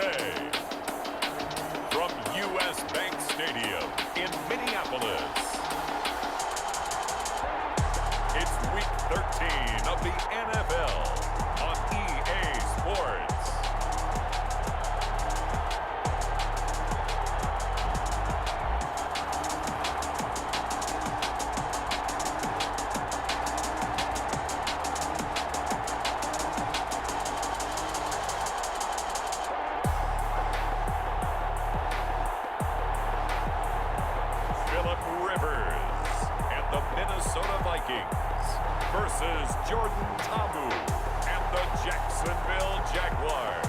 today, from U.S. Bank Stadium in Minneapolis, it's Week 13 of the NFL on EA Sports. Vikings versus Jordan Ta'amu and the Jacksonville Jaguars.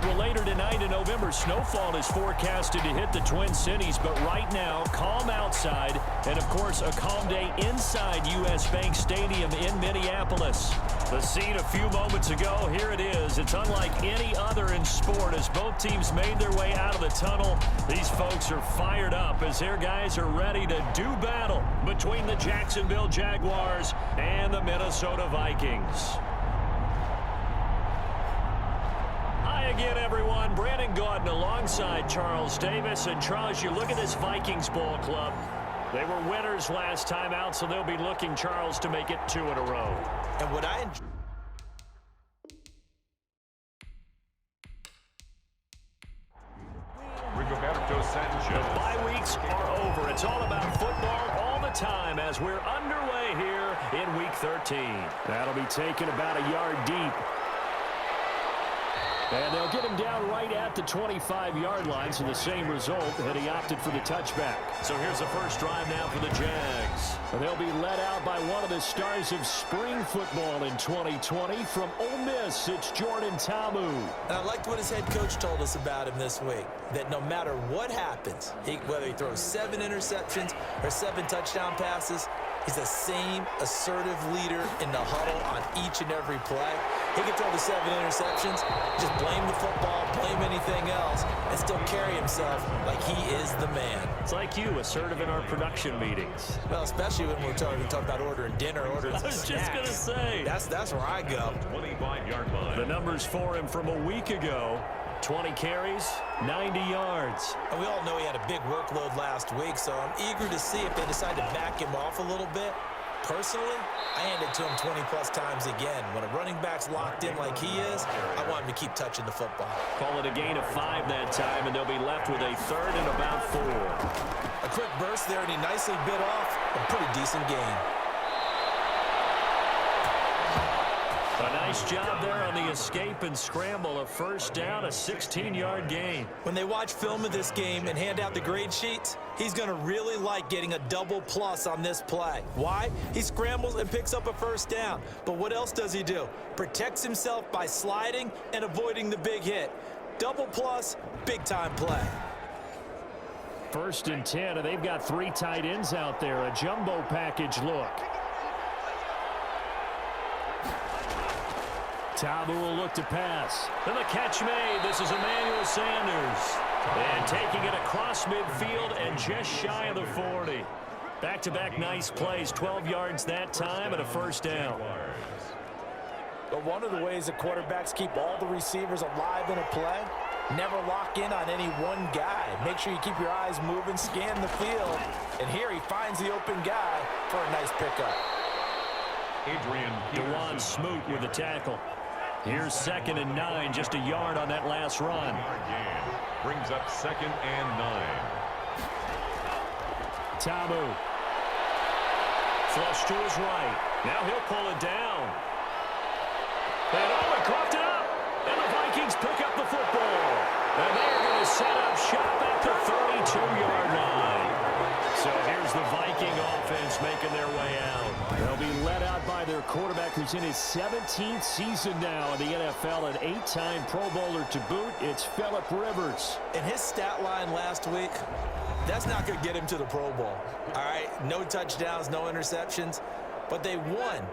Well, later tonight in November, snowfall is forecasted to hit the Twin Cities, but right now, calm outside, and of course, a calm day inside U.S. Bank Stadium in Minneapolis. The scene a few moments ago, here it is. It's unlike any other in sport as both teams made their way out of the tunnel. These folks are fired up as their guys are ready to do battle between the Jacksonville Jaguars and the Minnesota Vikings. Again, everyone, Brandon Gaudin alongside Charles Davis. And Charles, you look at this Vikings ball club. They were winners last time out, so they'll be looking, Charles, to make it 2 in a row. And what I enjoy... The bye weeks are over. It's all about football all the time as we're underway here in Week 13. That'll be taken about a yard deep. And they'll get him down right at the 25-yard line, so the same result, and he opted for the touchback. So here's the first drive now for the Jags. They'll be led out by one of the stars of spring football in 2020 from Ole Miss. It's Jordan Ta'amu. And I liked what his head coach told us about him this week, that no matter what happens, whether he throws 7 interceptions or 7 touchdown passes, he's the same assertive leader in the huddle on each and every play. He can throw the 7 interceptions, just blame the football, blame anything else, and still carry himself like he is the man. It's like you, assertive in our production meetings. Well, especially when we're talking about ordering dinner, ordering I was snacks. just going to say. That's where I go. 25-yard line. The numbers for him from a week ago. 20 carries, 90 yards. And we all know he had a big workload last week, so I'm eager to see if they decide to back him off a little bit. Personally, I hand it to him 20-plus times again. When a running back's locked in like he is, I want him to keep touching the football. Call it a gain of 5 that time, and they'll be left with a 3rd and about 4. A quick burst there, and he nicely bit off a pretty decent gain. A nice job there on the escape and scramble. A first down, a 16-yard gain. When they watch film of this game and hand out the grade sheets, he's going to really like getting a double plus on this play. Why? He scrambles and picks up a first down. But what else does he do? Protects himself by sliding and avoiding the big hit. Double plus, big-time play. 1st and 10, and they've got 3 tight ends out there. A jumbo package look. Ta'amu will look to pass. And the catch made. This is Emmanuel Sanders. And taking it across midfield and just shy of the 40. Back-to-back nice plays. 12 yards that time and a first down. But one of the ways that quarterbacks keep all the receivers alive in a play, never lock in on any one guy. Make sure you keep your eyes moving, scan the field. And here he finds the open guy for a nice pickup. Dewan Smoot with the tackle. Here's 2nd and 9, just a yard on that last run. Brings up 2nd and 9. Ta'amu. Flush to his right. Now he'll pull it down. And Owen coughed it up. And the Vikings pick up the football. And they're going to set up shop at the 32-yard line. So here's the Viking offense making their way out. They'll be led out by their quarterback who's in his 17th season now in the NFL, an 8-time Pro Bowler to boot. It's Phillip Rivers. And his stat line last week, that's not going to get him to the Pro Bowl. All right, no touchdowns, no interceptions, but they won.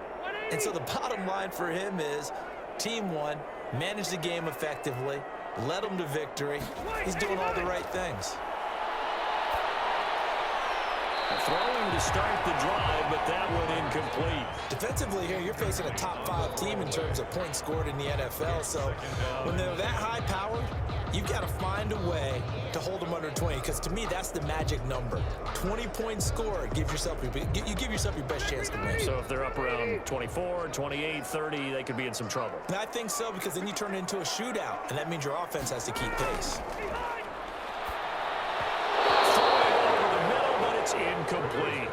And so the bottom line for him is team won, managed the game effectively, led them to victory. He's doing all the right things. Throwing to start the drive, but that one incomplete. Defensively here, you're facing a top-5 team in terms of points scored in the NFL. So when they're that high-powered, you've got to find a way to hold them under 20. Because to me, that's the magic number. 20 points scored, you give yourself your best chance to win. So if they're up around 24, 28, 30, they could be in some trouble. And I think so, because then you turn it into a shootout, and that means your offense has to keep pace. Incomplete.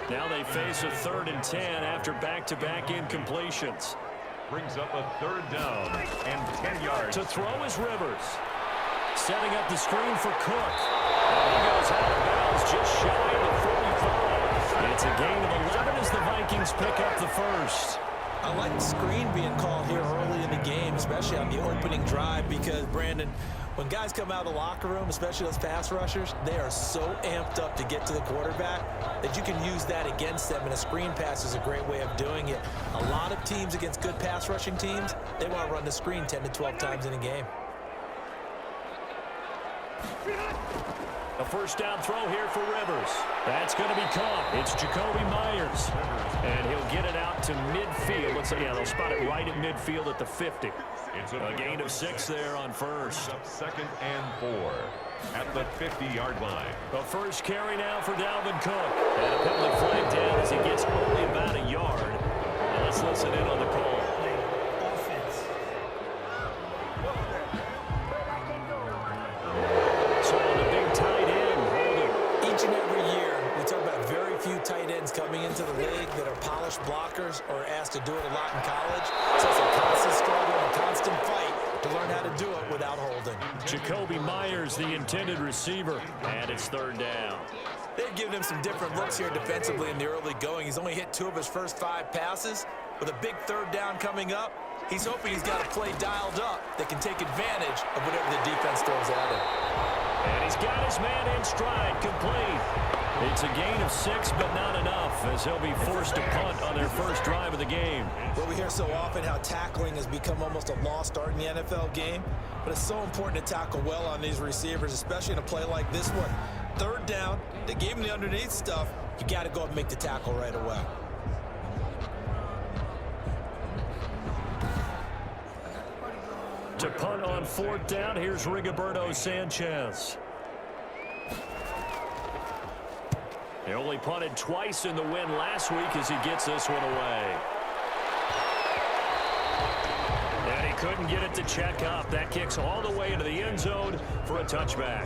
Now they face a 3rd and 10 after back-to-back incompletions. Brings up a 3rd down and 10 yards. To throw is Rivers. Setting up the screen for Cook. And he goes out of bounds just shy of the 45. It's a gain of 11 as the Vikings pick up the first. I like the screen being called here early in the game, especially on the opening drive, because, Brandon, when guys come out of the locker room, especially those pass rushers, they are so amped up to get to the quarterback that you can use that against them, and a screen pass is a great way of doing it. A lot of teams against good pass rushing teams, they want to run the screen 10 to 12 times in a game. A first down throw here for Rivers. That's going to be caught. It's Jacoby Myers. And he'll get it out to midfield. Looks like, yeah, they'll spot it right at midfield at the 50. A gain of 6 there on first. 2nd and 4 at the 50-yard line. The first carry now for Dalvin Cook. And a penalty flag down as he gets only about a yard. Now let's listen in on the call. Tight ends coming into the league that are polished blockers or asked to do it a lot in college. So it's a constant struggle and a constant fight to learn how to do it without holding. Jacoby Myers, the intended receiver, and it's 3rd down. They've given him some different looks here defensively in the early going. He's only hit 2 of his first 5 passes. With a big 3rd down coming up, he's hoping he's got a play dialed up that can take advantage of whatever the defense throws at him. And he's got his man in stride, complete. It's a gain of 6, but not enough, as he'll be forced to punt on their first drive of the game. Well, we hear so often how tackling has become almost a lost art in the NFL game, but it's so important to tackle well on these receivers, especially in a play like this one. 3rd down, they gave him the underneath stuff. You got to go up and make the tackle right away. To punt on 4th down, here's Rigoberto Sanchez. He only punted twice in the win last week as he gets this one away. And he couldn't get it to check up. That kicks all the way into the end zone for a touchback.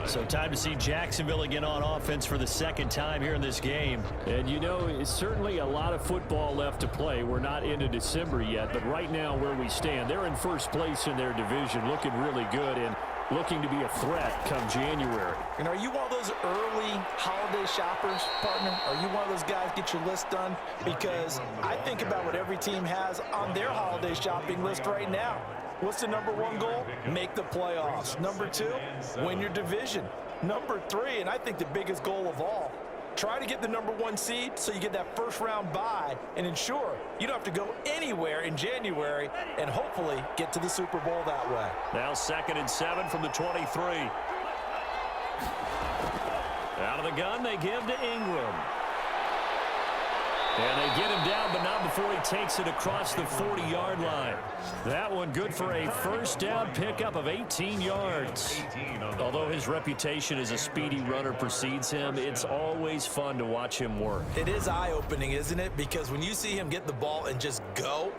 So time to see Jacksonville again on offense for the 2nd time here in this game. And you know, it's certainly a lot of football left to play. We're not into December yet, but right now where we stand, they're in first place in their division, looking really good and looking to be a threat come January. And are you one of those early holiday shoppers, partner? Are you one of those guys get your list done? Because I think about what every team has on their holiday shopping list right now. What's the #1 goal? Make the playoffs. #2, win your division. #3, and I think the biggest goal of all, try to get the #1 seed so you get that first-round bye and ensure you don't have to go anywhere in January and hopefully get to the Super Bowl that way. Now 2nd and 7 from the 23. Out of the gun, they give to Ingram. And they get him down, but not before he takes it across the 40-yard line. That one good for a first down pickup of 18 yards. Although his reputation as a speedy runner precedes him, it's always fun to watch him work. It is eye-opening, isn't it? Because when you see him get the ball and just go,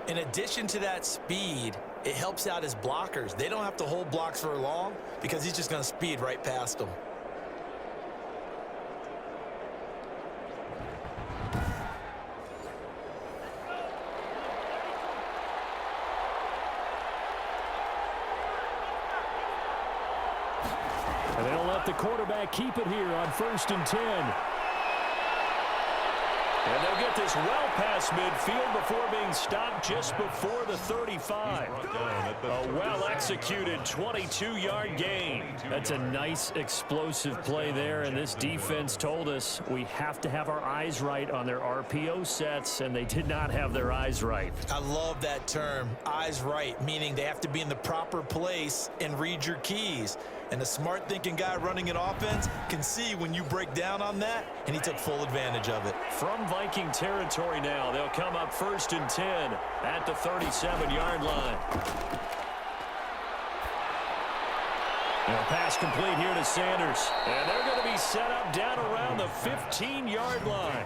in addition to that speed, it helps out his blockers. They don't have to hold blocks for long because he's just going to speed right past them. And they'll let the quarterback keep it here on 1st and 10. And they'll get this well past midfield before being stopped just before the 35. A well-executed 22-yard gain. That's a nice explosive play there, and this defense told us we have to have our eyes right on their RPO sets, and they did not have their eyes right. I love that term, eyes right, meaning they have to be in the proper place and read your keys. And a smart-thinking guy running an offense can see when you break down on that, and he took full advantage of it. From Viking territory now, they'll come up 1st and 10 at the 37-yard line. And a pass complete here to Sanders. And they're going to be set up down around the 15-yard line.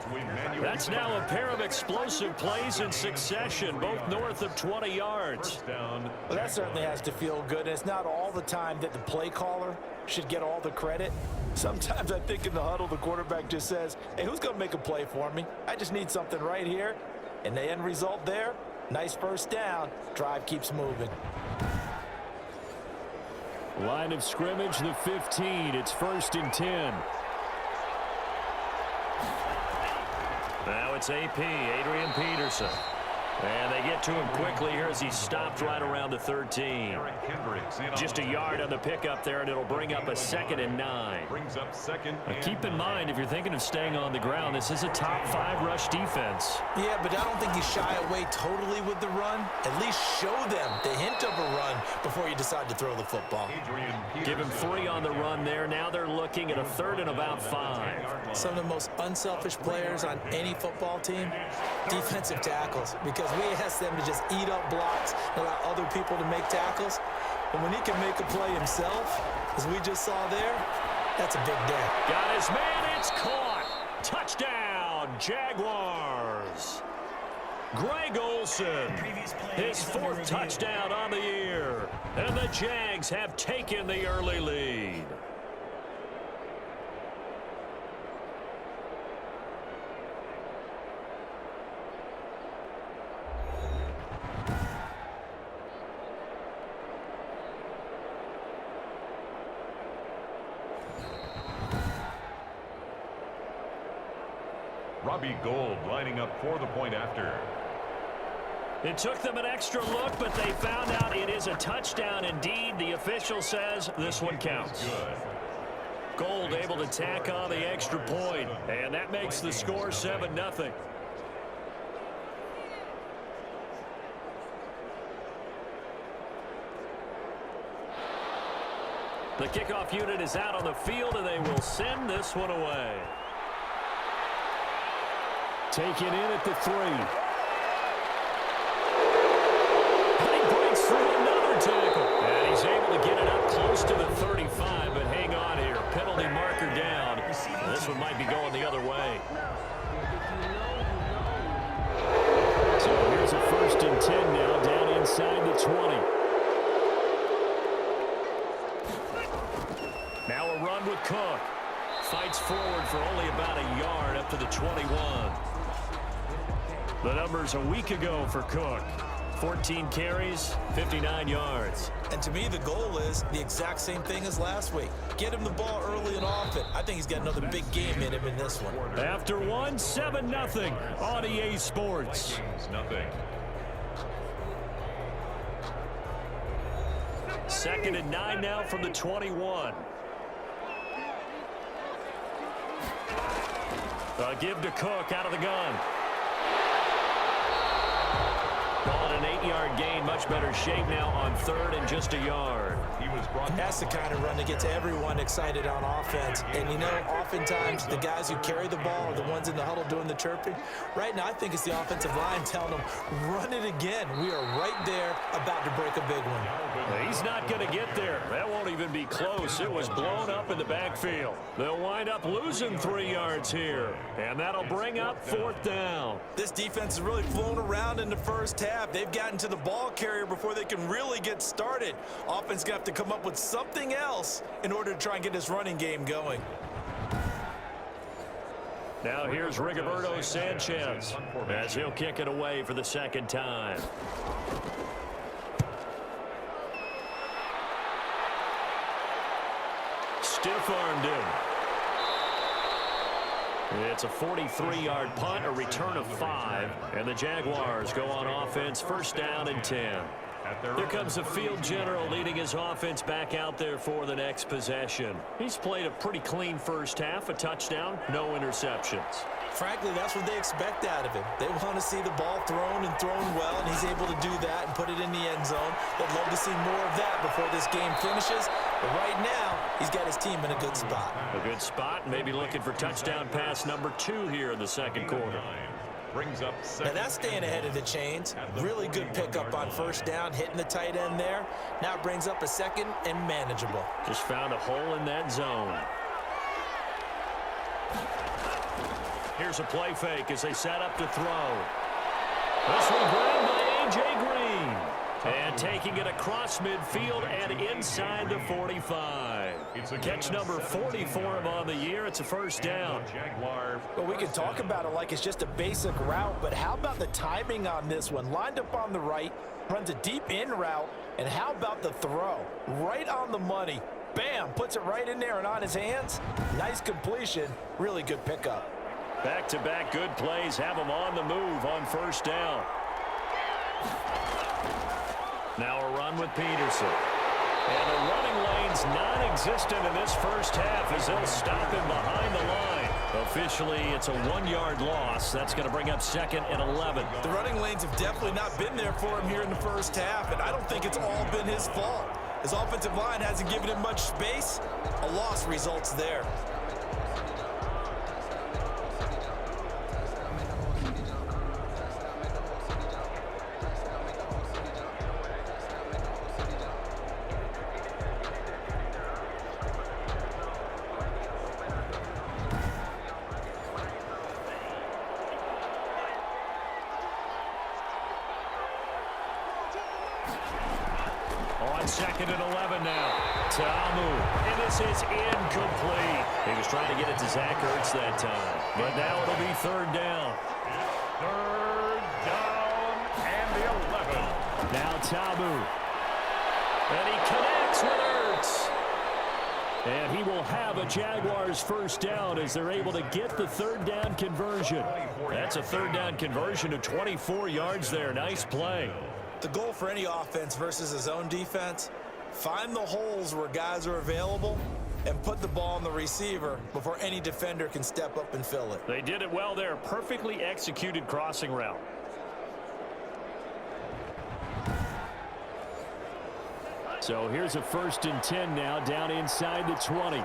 That's now a pair of explosive plays in succession, both north of 20 yards. Well, that certainly has to feel good. And it's not all the time that the play caller should get all the credit. Sometimes I think in the huddle, the quarterback just says, hey, who's going to make a play for me? I just need something right here. And the end result there, nice first down. Drive keeps moving. Line of scrimmage, the 15. It's 1st and 10. Now it's AP, Adrian Peterson. And they get to him quickly here as he stopped right around the 13. Just a yard on the pickup there, and it'll bring up a 2nd and 9. Now keep in mind, if you're thinking of staying on the ground, this is a top 5 rush defense. Yeah, but I don't think you shy away totally with the run. At least show them the hint of a run before you decide to throw the football. Give him 3 on the run there. Now they're looking at a 3rd and about 5. Some of the most unselfish players on any football team, defensive tackles, because we ask them to just eat up blocks and allow other people to make tackles. And when he can make a play himself, as we just saw there, that's a big day. Got his man, it's caught. Touchdown, Jaguars. Greg Olsen, his 4th touchdown on the year. And the Jags have taken the early lead. Robbie Gould lining up for the point after. It took them an extra look, but they found out it is a touchdown indeed. The official says this one counts. Good. Gould able to tack on the extra point, and that makes the score 7-0. The kickoff unit is out on the field, and they will send this one away. Taken in at the 3. And he breaks through another tackle. And he's able to get it up close to the 35, but hang on here. Penalty marker down. And this one might be going the other way. So here's a 1st and 10 now, down inside the 20. Now a run with Cook. Fights forward for only about a yard up to the 21. The numbers a week ago for Cook. 14 carries, 59 yards. And to me, the goal is the exact same thing as last week. Get him the ball early and often. I think he's got another big game in him in this one. After 7-0 on EA Sports. Nothing. 2nd and 9 now from the 21. A give to Cook out of the gun. Call it an 8-yard gain. Much better shape now on 3rd and just a yard. That's the kind of run that gets everyone excited on offense. And, you know, oftentimes the guys who carry the ball are the ones in the huddle doing the chirping. Right now, I think it's the offensive line telling them, run it again. We are right there about to break a big one. He's not going to get there. That won't even be close. It was blown up in the backfield. They'll wind up losing 3 yards here. And that'll bring up 4th down. This defense is really flown around in the first half. They've gotten to the ball carrier before they can really get started. Offense got to come up with something else in order to try and get this running game going. Now here's Rigoberto Sanchez as he'll kick it away for the 2nd time. Stiff-armed him. It's a 43-yard punt, a return of 5, and the Jaguars go on offense 1st down and 10. Here comes the field general leading his offense back out there for the next possession. He's played a pretty clean first half, a touchdown, no interceptions. Frankly, that's what they expect out of him. They want to see the ball thrown and thrown well, and he's able to do that and put it in the end zone. They'd love to see more of that before this game finishes. But right now, he's got his team in a good spot. A good spot, maybe looking for touchdown pass number 2 here in the second quarter. Brings up now that's staying ahead of the chains. Really good pickup on first down, hitting the tight end there. Now it brings up a second and manageable. Just found a hole in that zone. Here's a play fake as they set up to throw. This one grabbed by A.J. Green. And taking it across midfield and inside the 45. Catch number 40 for him on the year. It's a first down. Well, we can talk about it like it's just a basic route, but how about the timing on this one? Lined up on the right, runs a deep in route, and how about the throw? Right on the money. Bam, puts it right in there and on his hands. Nice completion. Really good pickup. Back-to-back good plays have him on the move on first down. Now a run with Peterson. And the running lane's non-existent in this first half as they'll stop him behind the line. Officially, it's a 1-yard loss. That's going to bring up second and 11. The running lanes have definitely not been there for him here in the first half, and I don't think it's all been his fault. His offensive line hasn't given him much space. A loss results there. Second and 11 now. Tamu. And this is incomplete. He was trying to get it to Zach Ertz that time. But now it'll be third down. Third down and the 11. Now Tamu. And he connects with Ertz. And he will have a Jaguars first down as they're able to get the third down conversion. That's a third down conversion of 24 yards there. Nice play. The goal for any offense versus his own defense, find the holes where guys are available and put the ball on the receiver before any defender can step up and fill it. They did it well there. Perfectly executed crossing route. So here's a 1st and 10 now down inside the 20.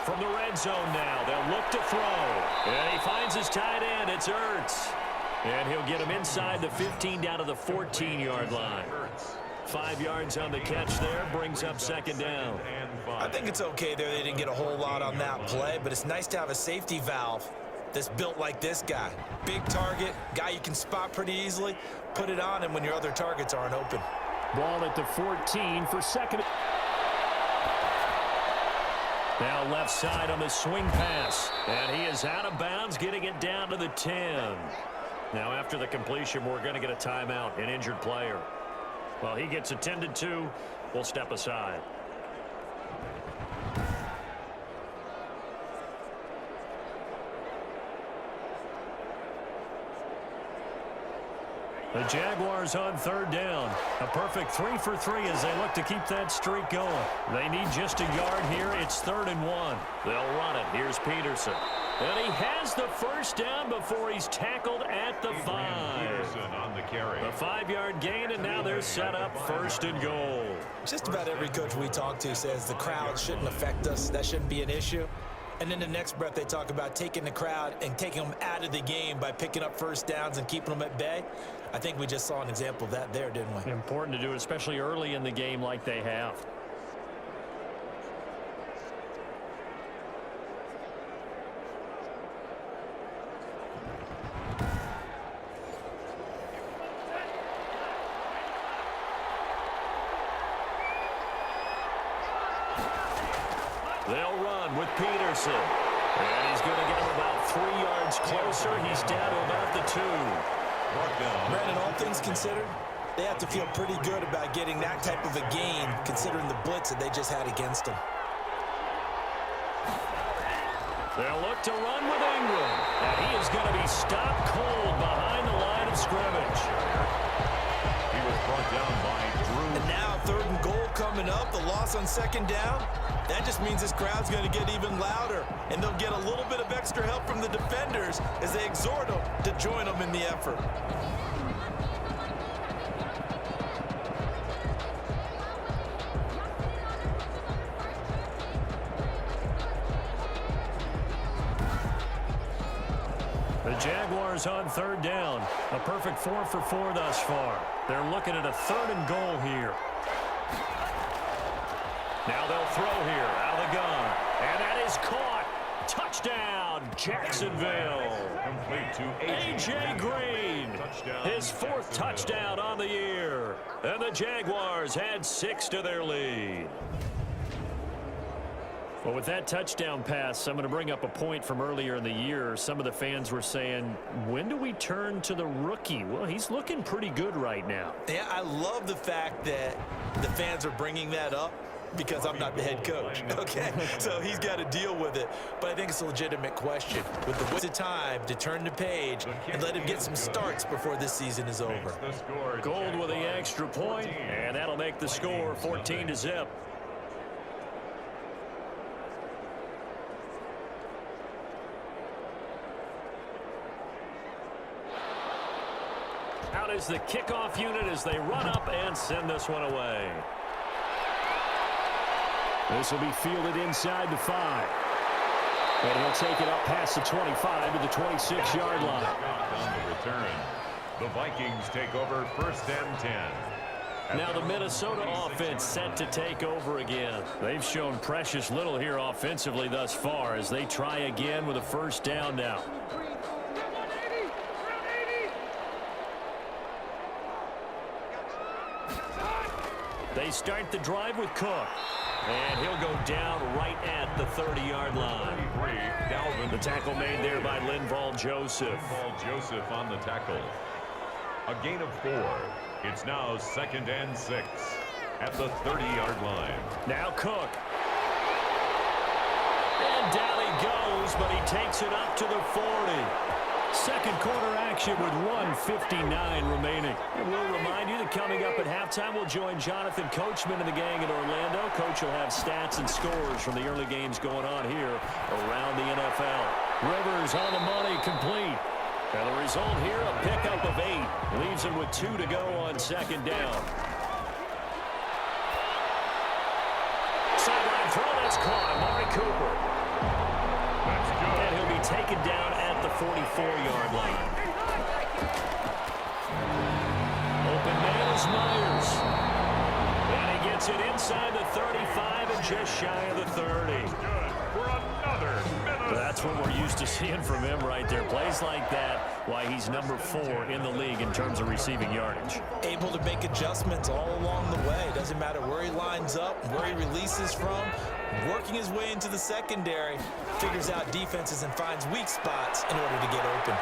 From the red zone now, they'll look to throw. And he finds his tight end. It's Ertz. And he'll get him inside the 15 down to the 14-yard line. 5 yards on the catch there, brings up second down. I think it's okay there. They didn't get a whole lot on that play, but it's nice to have a safety valve that's built like this guy. Big target, guy you can spot pretty easily. Put it on him when your other targets aren't open. Ball at the 14 for second. Now left side on the swing pass. And he is out of bounds, getting it down to the 10. Now after the completion, we're going to get a timeout, an injured player. Well, he gets attended to. We'll step aside. The Jaguars on third down. A perfect 3 for 3 as they look to keep that streak going. They need just a yard here. It's 3rd and 1. They'll run it. Here's Peterson. And he has the first down before he's tackled at the 5. A 5-yard gain, and now they're set up 1st and goal. Just about every coach we talk to says the crowd shouldn't affect us. That shouldn't be an issue. And then the next breath they talk about taking the crowd and taking them out of the game by picking up first downs and keeping them at bay. I think we just saw an example of that there, didn't we? Important to do, especially early in the game like they have. They'll run with Peterson. And he's going to get him about 3 yards closer. He's down to about the 2. Brandon, all things considered, they have to feel pretty good about getting that type of a gain considering the blitz that they just had against them. They'll look to run with Ingram. And he is going to be stopped cold behind the line of loss on second down, that just means this crowd's going to get even louder, and they'll get a little bit of extra help from the defenders as they exhort them to join them in the effort. The Jaguars on third down. A perfect 4 for 4 thus far. They're looking at a 3rd and goal here. Now they'll throw here out of the gun. And that is caught. Touchdown, Jacksonville. Complete to A.J. Green. His 4th touchdown on the year. And the Jaguars had 6 to their lead. Well, with that touchdown pass, I'm going to bring up a point from earlier in the year. Some of the fans were saying, when do we turn to the rookie? Well, he's looking pretty good right now. Yeah, I love the fact that the fans are bringing that up because I'm not the head coach, okay? So he's got to deal with it. But I think it's a legitimate question. With the waste of time to turn the page and let him get some starts before this season is over. Gold with the extra point, and that'll make the score 14-0. Out is the kickoff unit as they run up and send this one away. This will be fielded inside the 5. And he'll take it up past the 25 to the 26-yard line. On the return, the Vikings take over 1st and 10. Now the Minnesota offense set to take over again. They've shown precious little here offensively thus far as they try again with a 1st down now. They start the drive with Cook. And he'll go down right at the 30-yard line. The tackle made there by Linval Joseph. Linval Joseph on the tackle. A gain of 4. It's now 2nd and 6 at the 30-yard line. Now Cook. And down he goes, but he takes it up to the 40. Second quarter action with 1:59 remaining. And we'll remind you that coming up at halftime, we'll join Jonathan Coachman and the gang in Orlando. Coach will have stats and scores from the early games going on here around the NFL. Rivers on the money, complete. And the result here, a pickup of 8. Leaves him with 2 to go on 2nd down. Sideline throw, that's caught. Amari Cooper. And he'll be taken down at the 44-yard line. Open man is Myers. And he gets it inside the 35 and just shy of the 30. That's what we're used to seeing from him right there. Plays like that, why he's number 4 in the league in terms of receiving yardage. Able to make adjustments all along the way. Doesn't matter where he lines up, where he releases from. Working his way into the secondary, figures out defenses and finds weak spots in order to get open.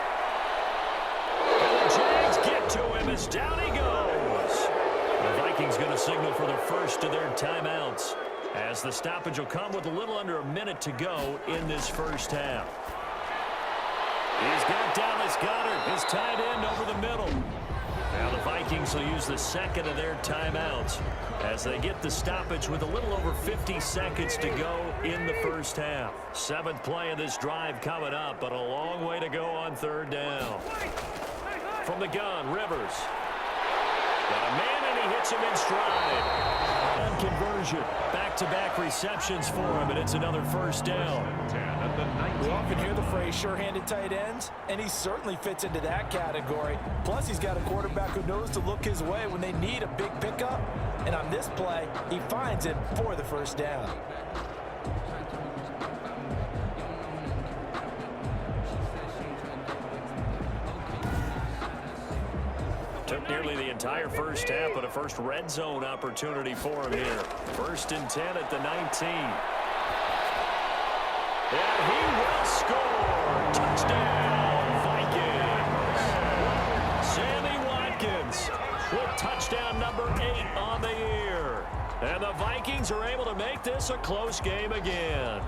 And the Jags get to him as down he goes. The Vikings going to signal for the first of their timeouts, as the stoppage will come with a little under a minute to go in this first half. He's got Dallas Goedert, his tight end, over the middle. Now the Vikings will use the second of their timeouts as they get the stoppage with a little over 50 seconds to go in the first half. 7th play of this drive coming up, but a long way to go on 3rd down. From the gun, Rivers. Got a man, and he hits him in stride. And conversion. Back-to-back receptions for him, and it's another 1st down. We often hear the phrase sure-handed tight ends, and he certainly fits into that category. Plus, he's got a quarterback who knows to look his way when they need a big pickup. And on this play, he finds it for the 1st down. Took nearly the entire first half, but a first red zone opportunity for him here. 1st and 10 at the 19. And he will score. Touchdown, Vikings. Sammy Watkins with touchdown number 8 on the year. And the Vikings are able to make this a close game again.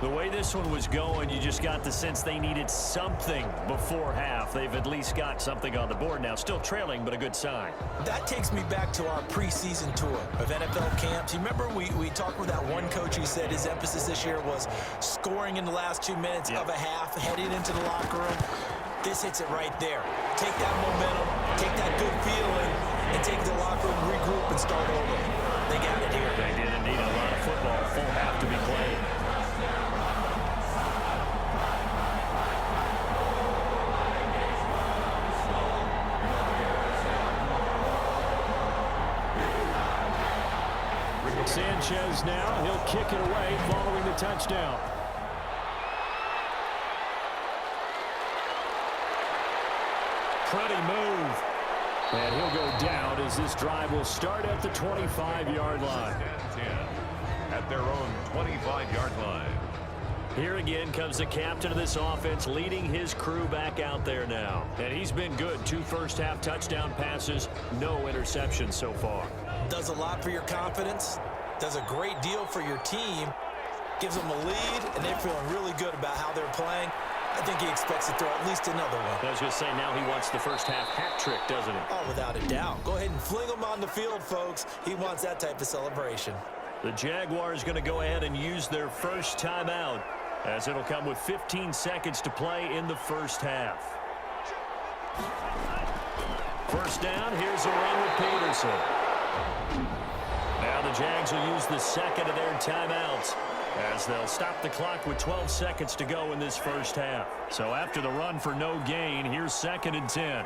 The way this one was going, you just got the sense they needed something before half. They've at least got something on the board now. Still trailing, but a good sign. That takes me back to our preseason tour of NFL camps. You remember we talked with that one coach who said his emphasis this year was scoring in the last 2 minutes of a half, heading into the locker room. This hits it right there. Take that momentum, take that good feeling, and take the locker room, regroup, and start over. They got it here. They didn't need a lot of football. Full half to be played. Sanchez now. He'll kick it away following the touchdown. Pretty move. And he'll go down as this drive will start at the 25-yard line. 10 at their own 25-yard line. Here again comes the captain of this offense, leading his crew back out there now. And he's been good. 2 first-half touchdown passes, no interceptions so far. Does a lot for your confidence, does a great deal for your team, gives them a lead, and they're feeling really good about how they're playing. I think he expects to throw at least another one. I was going to say, now he wants the first-half hat trick, doesn't he? Oh, without a doubt. Go ahead and fling him on the field, folks. He wants that type of celebration. The Jaguars going to go ahead and use their first timeout, as it'll come with 15 seconds to play in the first half. First down, here's a run with Peterson. Now the Jags will use the second of their timeouts, as they'll stop the clock with 12 seconds to go in this first half. So after the run for no gain, here's 2nd and 10.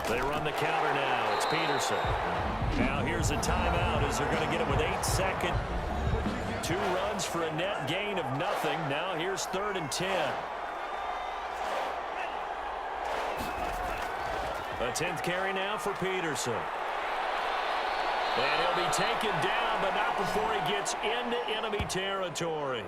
They run the counter now. It's Peterson. Now here's a timeout as they're going to get it with 8 seconds. 2 runs for a net gain of nothing. Now here's 3rd and 10. A 10th carry now for Peterson. And he'll be taken down, but not before he gets into enemy territory.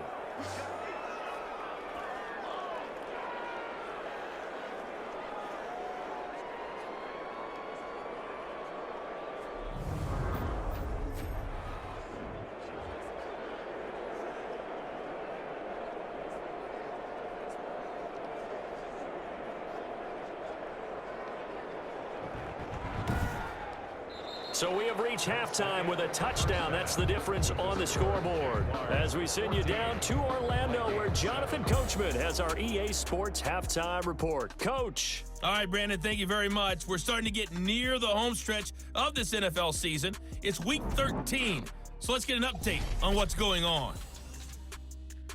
So we have reached halftime with a touchdown. That's the difference on the scoreboard. As we send you down to Orlando, where Jonathan Coachman has our EA Sports Halftime Report. Coach. All right, Brandon, thank you very much. We're starting to get near the home stretch of this NFL season. It's Week 13, so let's get an update on what's going on.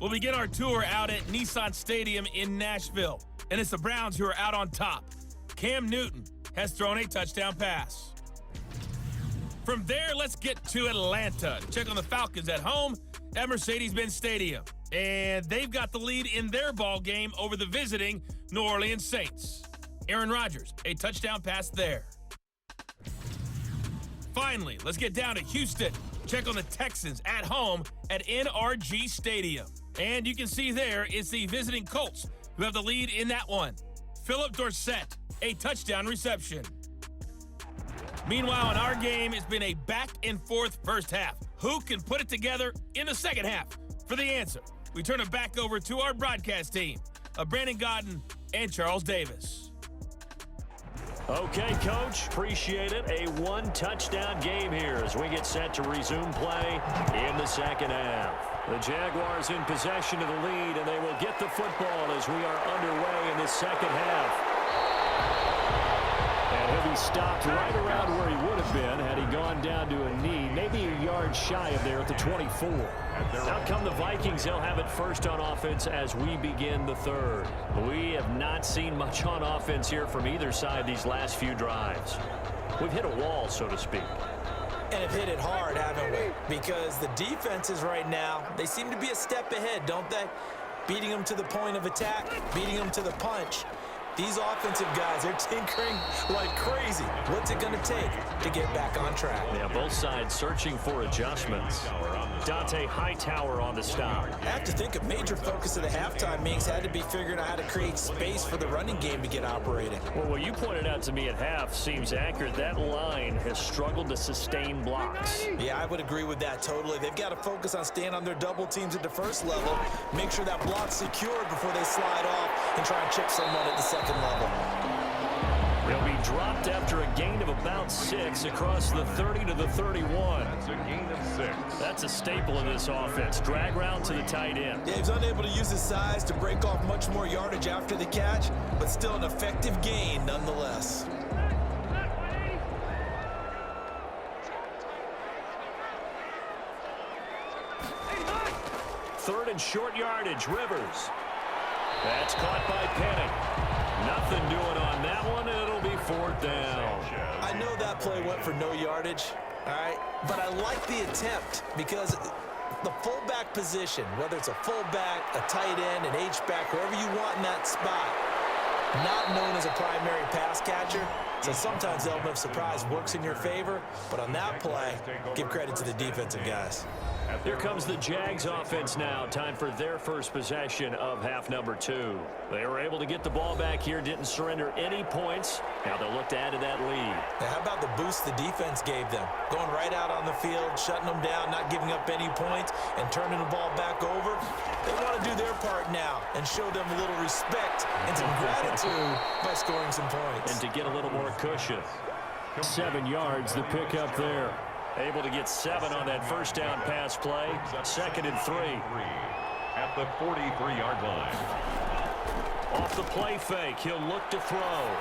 We'll begin our tour out at Nissan Stadium in Nashville, and it's the Browns who are out on top. Cam Newton has thrown a touchdown pass. From there, let's get to Atlanta to check on the Falcons at home at Mercedes-Benz Stadium. And they've got the lead in their ball game over the visiting New Orleans Saints. Aaron Rodgers, a touchdown pass there. Finally, let's get down to Houston. Check on the Texans at home at NRG Stadium. And you can see there it's the visiting Colts who have the lead in that one. Philip Dorsett, a touchdown reception. Meanwhile, in our game, it's been a back-and-forth first half. Who can put it together in the second half? For the answer, we turn it back over to our broadcast team of Brandon Godden and Charles Davis. Okay, Coach, appreciate it. A 1-touchdown game here as we get set to resume play in the second half. The Jaguars in possession of the lead, and they will get the football as we are underway in the second half. And he'll be stopped right around where he would have been had he gone down to a knee, maybe a yard shy of there at the 24. Out come the Vikings. They'll have it first on offense as we begin the third. We have not seen much on offense here from either side these last few drives. We've hit a wall, so to speak. And have hit it hard, haven't we? Because the defenses right now, they seem to be a step ahead, don't they? Beating them to the point of attack, beating them to the punch. These offensive guys, they're tinkering like crazy. What's it going to take to get back on track? Yeah, both sides searching for adjustments. Dante Hightower on the stop. I have to think a major focus of the halftime meetings had to be figuring out how to create space for the running game to get operating. Well, what you pointed out to me at half seems accurate. That line has struggled to sustain blocks. Yeah, I would agree with that totally. They've got to focus on staying on their double teams at the first level, make sure that block's secured before they slide off and try and chip someone at the second level. They'll be dropped after a gain of about 6 across the 30 to the 31. That's a gain of 6. That's a staple in this offense. Drag route to the tight end. Yeah, he's unable to use his size to break off much more yardage after the catch, but still an effective gain nonetheless. Third and short yardage, Rivers. That's caught by Penny. Nothing doing on that one, and it'll be 4th down. I know that play went for no yardage, all right, but I like the attempt because the fullback position, whether it's a fullback, a tight end, an H-back, wherever you want in that spot, not known as a primary pass catcher, so sometimes the element of surprise works in your favor, but on that play, give credit to the defensive guys. Here comes the Jags offense now. Time for their first possession of half number 2. They were able to get the ball back here, didn't surrender any points. Now they'll look to add to that lead. Now, how about the boost the defense gave them? Going right out on the field, shutting them down, not giving up any points, and turning the ball back over. They want to do their part now and show them a little respect and some gratitude by scoring some points. And to get a little more cushion. 7 yards, the pickup there. Able to get 7 on that first down pass play. 2nd and 3. At the 43-yard line. Off the play fake, he'll look to throw.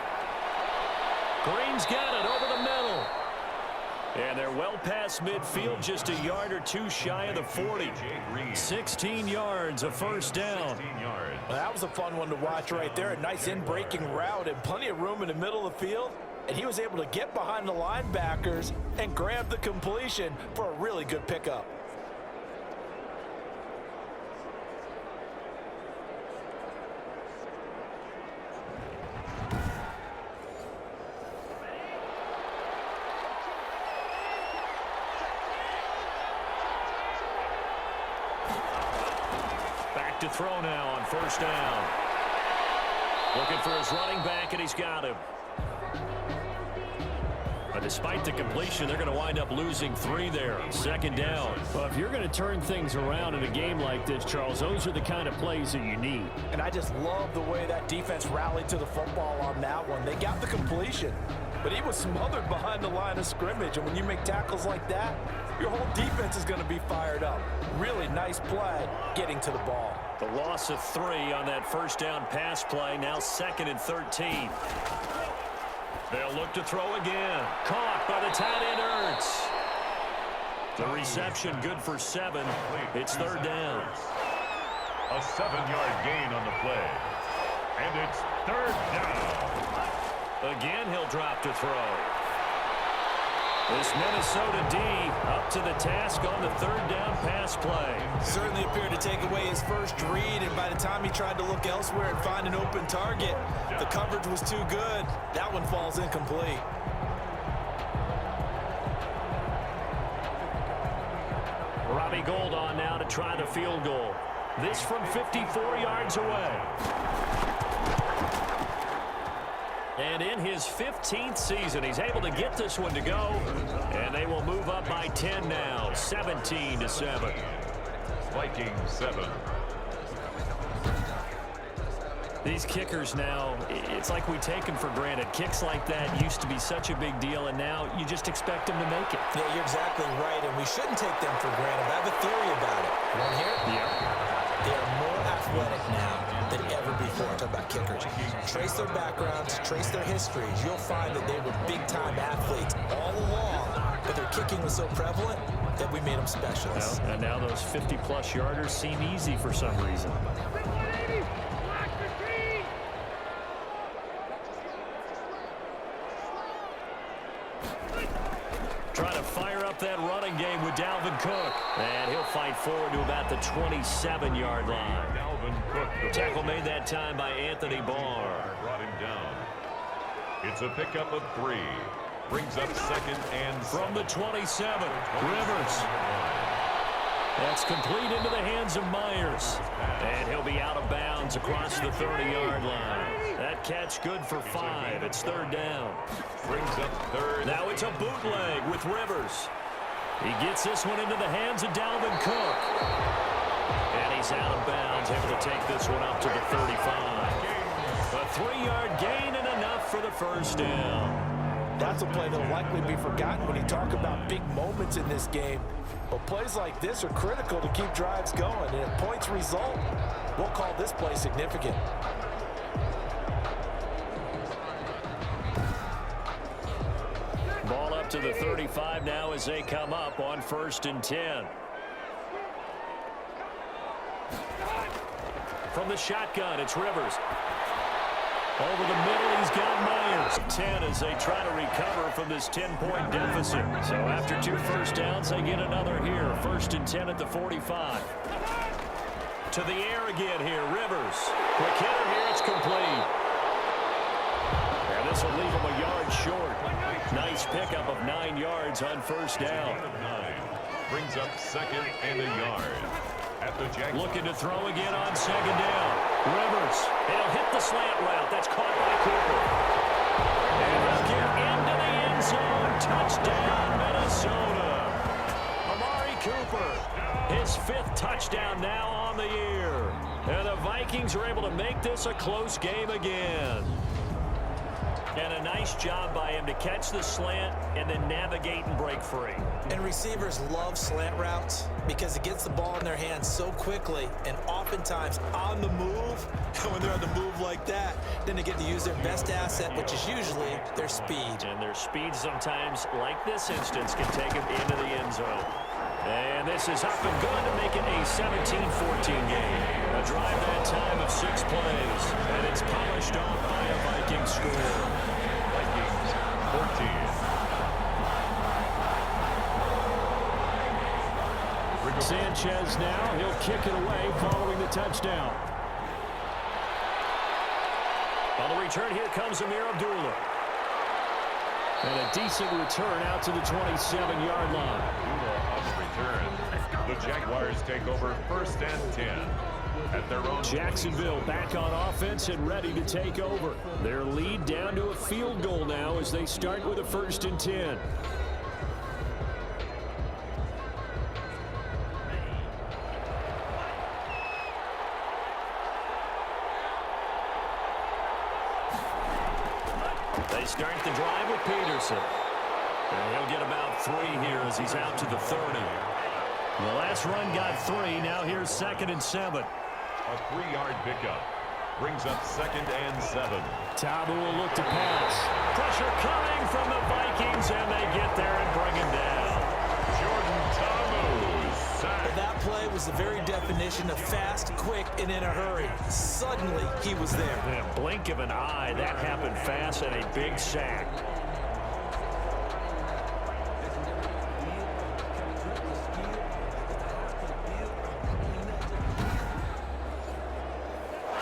Green's got it over the middle. And they're well past midfield, just a yard or 2 shy of the 40. 16 yards, a first down. Well, that was a fun one to watch right there. A nice in-breaking route and plenty of room in the middle of the field. And he was able to get behind the linebackers and grab the completion for a really good pickup. Back to throw now on first down. Looking for his running back, and he's got him. But despite the completion, they're going to wind up losing 3 there. 2nd down. Well, if you're going to turn things around in a game like this, Charles, those are the kind of plays that you need. And I just love the way that defense rallied to the football on that one. They got the completion, but he was smothered behind the line of scrimmage. And when you make tackles like that, your whole defense is going to be fired up. Really nice play getting to the ball. The loss of 3 on that first down pass play. Now 2nd and 13. They'll look to throw again. Caught by the tight end, Ertz. The reception good for 7. It's 3rd down. A 7-yard gain on the play. And it's 3rd down. Again, he'll drop to throw. This Minnesota D up to the task on the 3rd down pass play. Certainly appeared to take away his first read, and by the time he tried to look elsewhere and find an open target, the coverage was too good. That one falls incomplete. Robbie Gould on now to try the field goal. This from 54 yards away. And in his 15th season, he's able to get this one to go. And they will move up by 10 now, 17-7. Vikings 7. These kickers now, it's like we take them for granted. Kicks like that used to be such a big deal, and now you just expect them to make it. Yeah, you're exactly right, and we shouldn't take them for granted. I have a theory about it. You want to hear it? Yeah. They are more athletic now than ever before. Talk about kickers. Trace their backgrounds, trace their histories. You'll find that they were big-time athletes all along, but their kicking was so prevalent that we made them specialists. Well, and now those 50-plus yarders seem easy for some reason. Trying to fire up that running game with Dalvin Cook. And he'll fight forward to about the 27-yard line. Dalvin Cook. Tackle made that time by Anthony Barr. Brought him down. It's a pickup of 3. Brings up second and from the 27. Rivers. That's complete into the hands of Myers. And he'll be out of bounds across the 30-yard line. That catch good for 5. It's third down. Brings up third. Now it's a bootleg with Rivers. He gets this one into the hands of Dalvin Cook. And he's out of bounds, able to take this one up to the 35. A 3-yard gain and enough for the first down. That's a play that'll likely be forgotten when you talk about big moments in this game. But plays like this are critical to keep drives going. And if points result, we'll call this play significant. Ball up to the 35 now as they come up on 1st and 10. From the shotgun, it's Rivers. Over the middle, he's got Myers. 10 as they try to recover from this 10-point deficit. So after 2 first downs, they get another here. 1st and 10 at the 45. To the air again here, Rivers. Quick hitter here, it's complete. And this will leave him a yard short. Nice pickup of 9 yards on 1st down. Brings up second and a yard. Looking to throw again on 2nd down. Rivers. He'll hit the slant route. That's caught by Cooper. And he'll get into the end zone. Touchdown, Minnesota. Amari Cooper. His 5th touchdown now on the year. And the Vikings are able to make this a close game again. And a nice job by him to catch the slant and then navigate and break free. And receivers love slant routes because it gets the ball in their hands so quickly and oftentimes on the move. When they're on the move like that, then they get to use their best asset, which is usually their speed. And their speed sometimes, like this instance, can take them into the end zone. And this is up and good to make it a 17-14 game. A drive that time of 6 plays. And it's polished off by a Viking score. Vikings 14. Sanchez now. He'll kick it away following the touchdown. On the return, here comes Amir Abdullah. And a decent return out to the 27-yard line. On the return, the Jaguars take over 1st and 10 at their own. Jacksonville back on offense and ready to take over. Their lead down to a field goal now as they start with a 1st and 10. They start the drive with Peterson. And he'll get about 3 here as he's out to the 30. The last run got 3. Now here's 2nd and 7. A 3-yard pickup. Brings up 2nd and 7. Tabu will look to pass. Pressure coming from the Vikings, and they get there and bring him down. Jordan Tamu sacked. That play was the very definition of fast, quick, and in a hurry. Suddenly, he was there. In a blink of an eye, that happened fast and a big sack.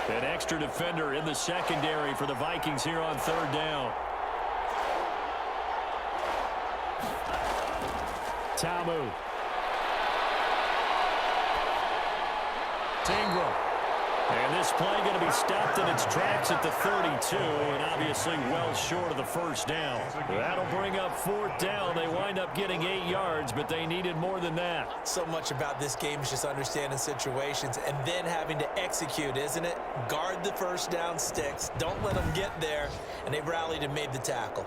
An extra defender in the secondary for the Vikings here on 3rd down. Tamu. Tingram. And this play going to be stopped in its tracks at the 32, and obviously well short of the 1st down. That'll bring up 4th down. They wind up getting 8 yards, but they needed more than that. So much about this game is just understanding situations and then having to execute, isn't it? Guard the 1st down sticks. Don't let them get there. And they rallied and made the tackle.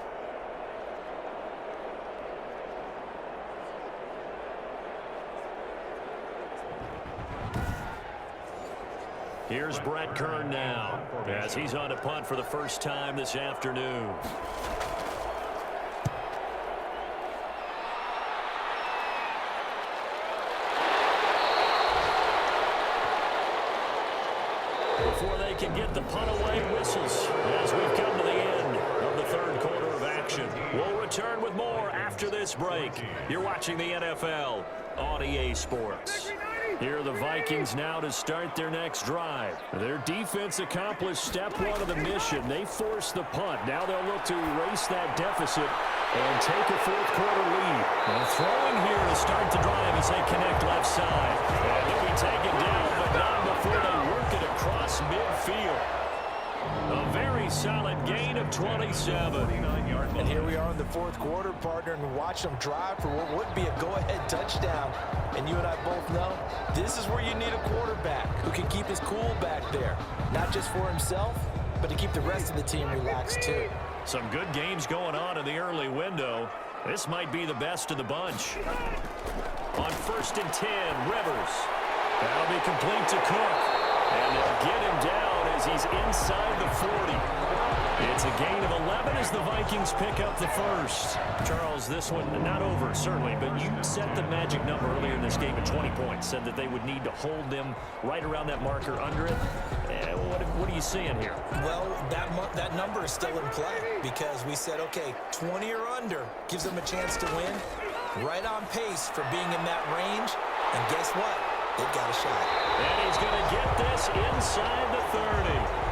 Here's Brett Kern now as he's on to punt for the first time this afternoon. Before they can get the punt away, whistles as we've come to the end of the 3rd quarter of action. We'll return with more after after this break. You're watching the NFL on EA Sports. Here are the Vikings now to start their next drive. Their defense accomplished step one of the mission. They forced the punt. Now they'll look to erase that deficit and take a fourth quarter lead. And throwing here to start the drive as they connect left side. And they'll be taken down, but not before they work it across midfield. A very solid gain of 27. And here we are in the fourth quarter, partner, and watch them drive for what would be a go-ahead touchdown. And you and I both know this is where you need a quarterback who can keep his cool back there. Not just for himself, but to keep the rest of the team relaxed too. Some good games going on in the early window. This might be the best of the bunch. On 1st and 10, Rivers. That'll be complete to Cook. And they'll get him down as he's inside the 40. It's a gain of 11 as the Vikings pick up the first. Charles, this one not over, certainly, but you set the magic number earlier in this game at 20 points. Said that they would need to hold them right around that marker under it. What are you seeing here? Well, that number is still in play because we said, okay, 20 or under gives them a chance to win. Right on pace for being in that range. And guess what? They've got a shot. And he's going to get this inside the 30.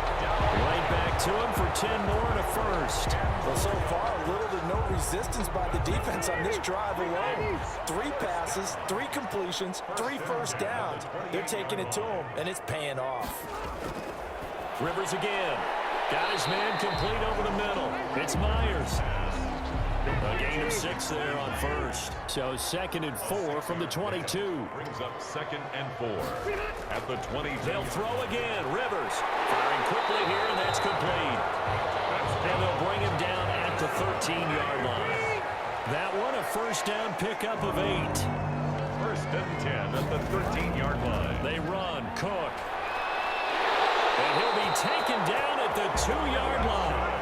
Right back to him for 10 more and a first. Well, so far, little to no resistance by the defense on this drive alone. 3 passes, 3 completions, 3 first downs. They're taking it to him, and it's paying off. Rivers again. Got his man complete over the middle. It's Myers. A gain of 6 there on first. So 2nd and 4 from the 22. Brings up 2nd and 4 at the 22. They'll throw again. Rivers firing quickly here, and that's complete. And they'll bring him down at the 13-yard line. That one, a first down pickup of 8. 1st and 10 at the 13-yard line. They run. Cook. And he'll be taken down at the 2-yard line.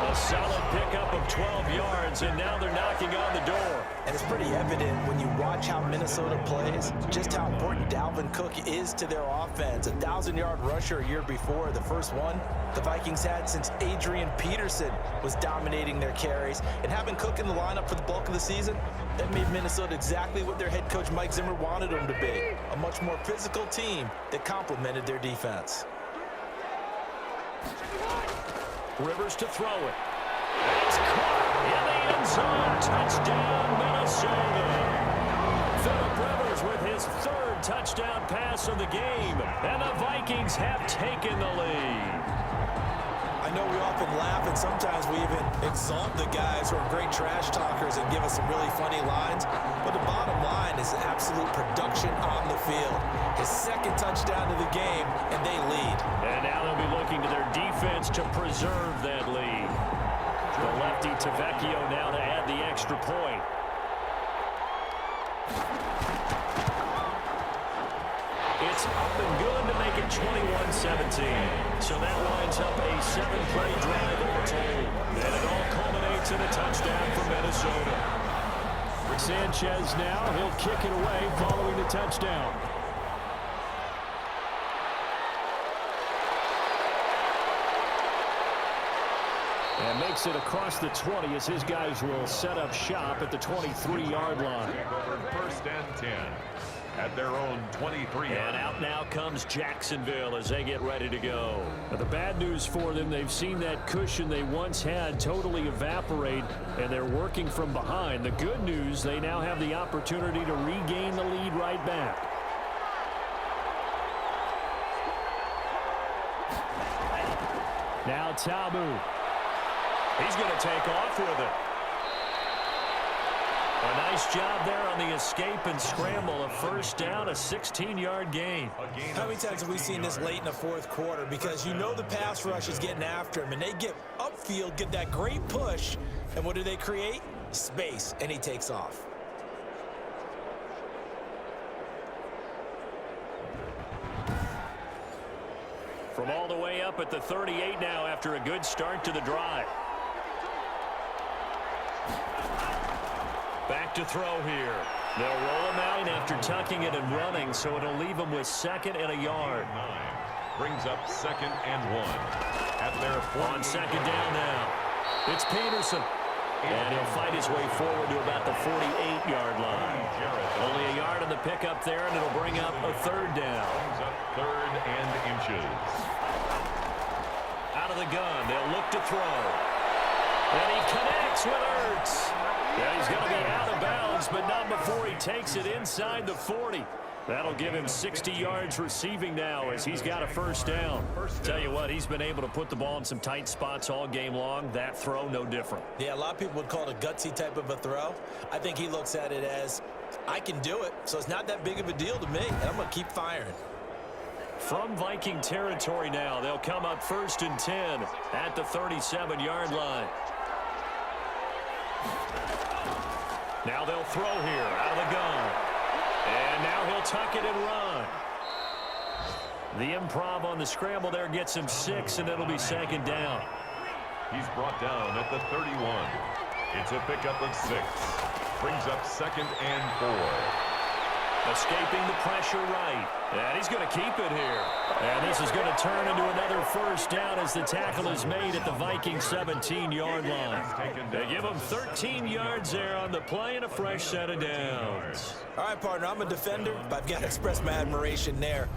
A solid pickup of 12 yards, and now they're knocking on the door. And it's pretty evident when you watch how Minnesota plays, just how important Dalvin Cook is to their offense. A 1,000-yard rusher a year before, the first one the Vikings had since Adrian Peterson was dominating their carries. And having Cook in the lineup for the bulk of the season, that made Minnesota exactly what their head coach Mike Zimmer wanted them to be. A much more physical team that complemented their defense. Rivers to throw it. It's caught in the end zone. Touchdown, Minnesota. Phillip Rivers with his 3rd touchdown pass of the game. And the Vikings have taken the lead. I know we often laugh, and sometimes we even exalt the guys who are great trash talkers and give us some really funny lines. But the bottom line is absolute production on the field. His 2nd touchdown of the game, and they lead. And now they'll be looking to their defense to preserve that lead. The lefty to Vecchio now to add the extra point. It's up and good to make it 21-17. So that lines up a 7-play drive all told. And it all culminates in a touchdown for Minnesota. Sanchez now, he'll kick it away following the touchdown. And makes it across the 20 as his guys will set up shop at the 23-yard line. 1st and 10 at their own 23. And out now comes Jacksonville as they get ready to go. Now, the bad news for them, they've seen that cushion they once had totally evaporate, and they're working from behind. The good news, they now have the opportunity to regain the lead right back. Now Tabu. He's going to take off with it. A nice job there on the escape and scramble. A first down, a 16-yard gain. How many times have we seen this late in the fourth quarter? Because you know the pass rush is getting after him, and they get upfield, get that great push, and what do they create? Space, and he takes off. From all the way up at the 38 now after a good start to the drive. Back to throw here. They'll roll him out after tucking it and running, so it'll leave him with 2nd and a yard. Brings up 2nd and 1 at their 40. On 2nd down now. It's Peterson. And he'll fight his way forward to about the 48-yard line. Only a yard on the pickup there, and it'll bring up a third down. Brings up 3rd and inches. Out of the gun, they'll look to throw. And he connects with Ertz. Yeah, he's going to be out of bounds, but not before he takes it inside the 40. That'll give him 60 yards receiving now as he's got a first down. Tell you what, he's been able to put the ball in some tight spots all game long. That throw, no different. Yeah, a lot of people would call it a gutsy type of a throw. I think he looks at it as, I can do it, so it's not that big of a deal to me, and I'm going to keep firing. From Viking territory now, they'll come up 1st and 10 at the 37-yard line. Now they'll throw here out of the gun. And now he'll tuck it and run. The improv on the scramble there gets him 6, and it'll be 2nd down. He's brought down at the 31. It's a pickup of 6. Brings up 2nd and 4. Escaping the pressure right. And he's going to keep it here. And this is going to turn into another first down as the tackle is made at the Viking 17-yard line. They give him 13 yards there on the play and a fresh set of downs. All right, partner, I'm a defender, but I've got to express my admiration there.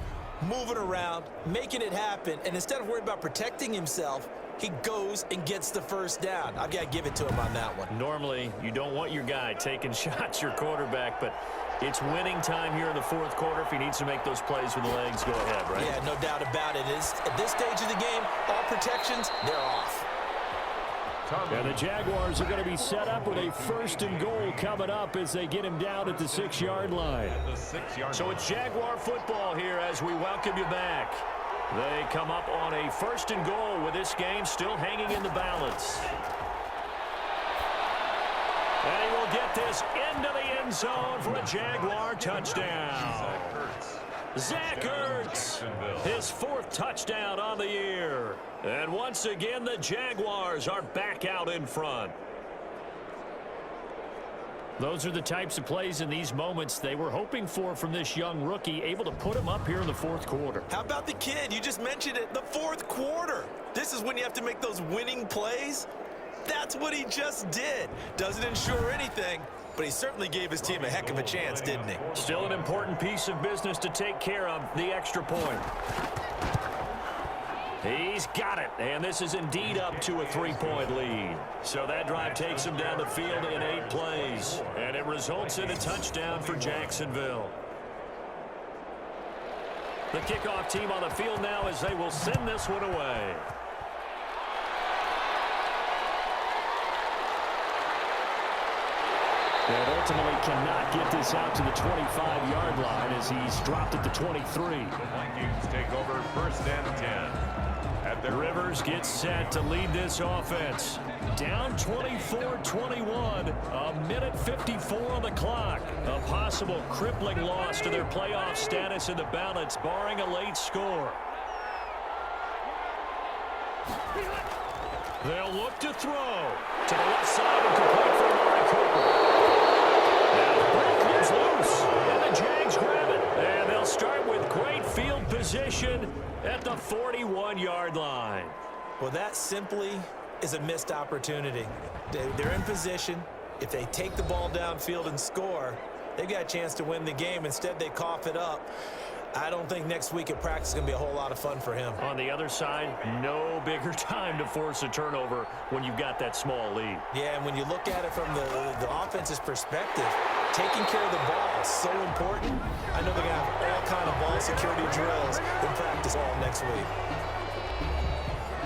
Moving around, making it happen, and instead of worrying about protecting himself, he goes and gets the first down. I've got to give it to him on that one. Normally, you don't want your guy taking shots, your quarterback, but it's winning time here in the 4th quarter. If he needs to make those plays with the legs, go ahead, right? Yeah, no doubt about it. At this stage of the game, all protections, they're off. And the Jaguars are going to be set up with a 1st and goal coming up as they get him down at the 6-yard line. So it's Jaguar football here as we welcome you back. They come up on a 1st and goal with this game still hanging in the balance. And he will get this into the end zone for a Jaguar touchdown. Zach Ertz, his 4th touchdown on the year. And once again, the Jaguars are back out in front. Those are the types of plays in these moments they were hoping for from this young rookie, able to put him up here in the 4th quarter. How about the kid? You just mentioned it, the 4th quarter. This is when you have to make those winning plays. That's what he just did. Doesn't ensure anything, but he certainly gave his team a heck of a chance, didn't he? Still an important piece of business to take care of, the extra point. He's got it, and this is indeed up to a 3-point lead. So that drive takes him down the field in 8 plays, and it results in a touchdown for Jacksonville. The kickoff team on the field now as they will send this one away. And ultimately cannot get this out to the 25-yard line as he's dropped at the 23. The Vikings take over 1st and 10. Rivers gets set to lead this offense. Down 24-21, a minute 54 on the clock. A possible crippling loss to their playoff status in the balance, barring a late score. They'll look to throw to the left side and complete for Amari Cooper. Now the ball comes loose, and the Jags grab it. And they'll start with great field position at the 41-yard line. Well, that simply is a missed opportunity. They're in position. If they take the ball downfield and score, they've got a chance to win the game. Instead, they cough it up. I don't think next week at practice is going to be a whole lot of fun for him. On the other side, no bigger time to force a turnover when you've got that small lead. Yeah, and when you look at it from the offense's perspective, taking care of the ball is so important. I know they're going to have all kind of ball security drills in practice all next week.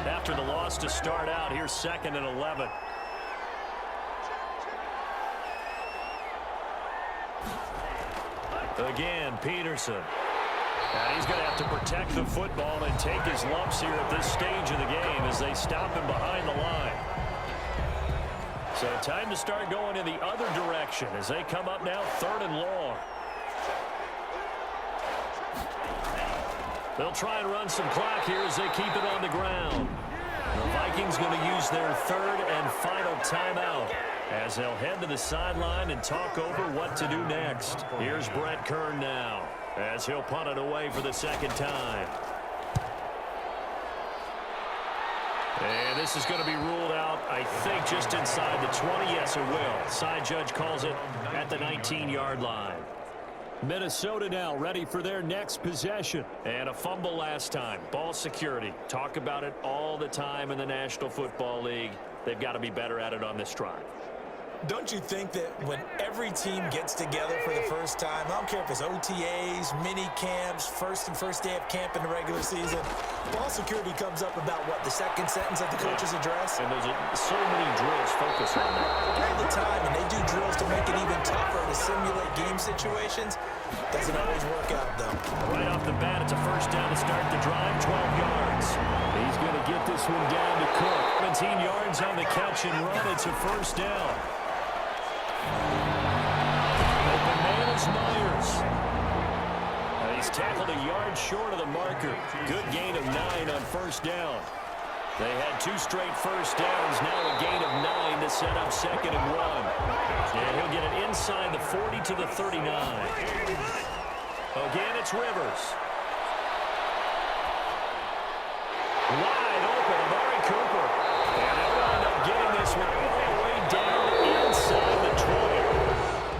After the loss to start out, here's 2nd and 11. Again, Peterson. And he's going to have to protect the football and take his lumps here at this stage of the game as they stop him behind the line. So time to start going in the other direction as they come up now 3rd and long. They'll try and run some clock here as they keep it on the ground. The Vikings going to use their 3rd and final timeout as they'll head to the sideline and talk over what to do next. Here's Brett Kern now as he'll punt it away for the 2nd time. And this is going to be ruled out, I think, just inside the 20. Yes, it will. Side judge calls it at the 19-yard line. Minnesota now ready for their next possession. And a fumble last time. Ball security. Talk about it all the time in the National Football League. They've got to be better at it on this drive. Don't you think that when every team gets together for the first time, I don't care if it's OTAs, mini camps, first day of camp in the regular season, ball security comes up about, what, the second sentence of the coach's address? And there's so many drills focus on that. All the time, and they do drills to make it even tougher to simulate game situations. Doesn't always work out, though. Right off the bat, it's a first down to start the drive, 12 yards. He's going to get this one down to Cook. 17 yards on the catch and run. It's a first down. Open man is Myers. He's tackled a yard short of the marker. Good gain of 9 on first down. They had 2 straight first downs. Now a gain of 9 to set up 2nd and 1. And he'll get it inside the 40 to the 39. Again, it's Rivers. Wide open, Amari Cooper. And they'll wind up getting this one all the way down inside the 20.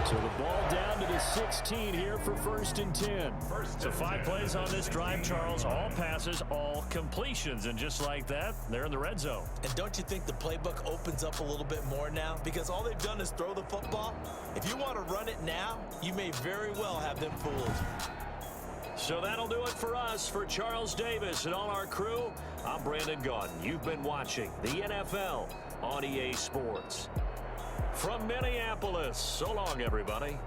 So the ball down to the 16 here for 1st and 10. So 5 plays on this drive, Charles. All passes, all completions. And just like that, they're in the red zone. And don't you think the playbook opens up a little bit more now? Because all they've done is throw the football. If you want to run it now, you may very well have them fooled. So that'll do it for us. For Charles Davis and all our crew, I'm Brandon Gaudin. You've been watching the NFL on EA Sports. From Minneapolis, so long, everybody.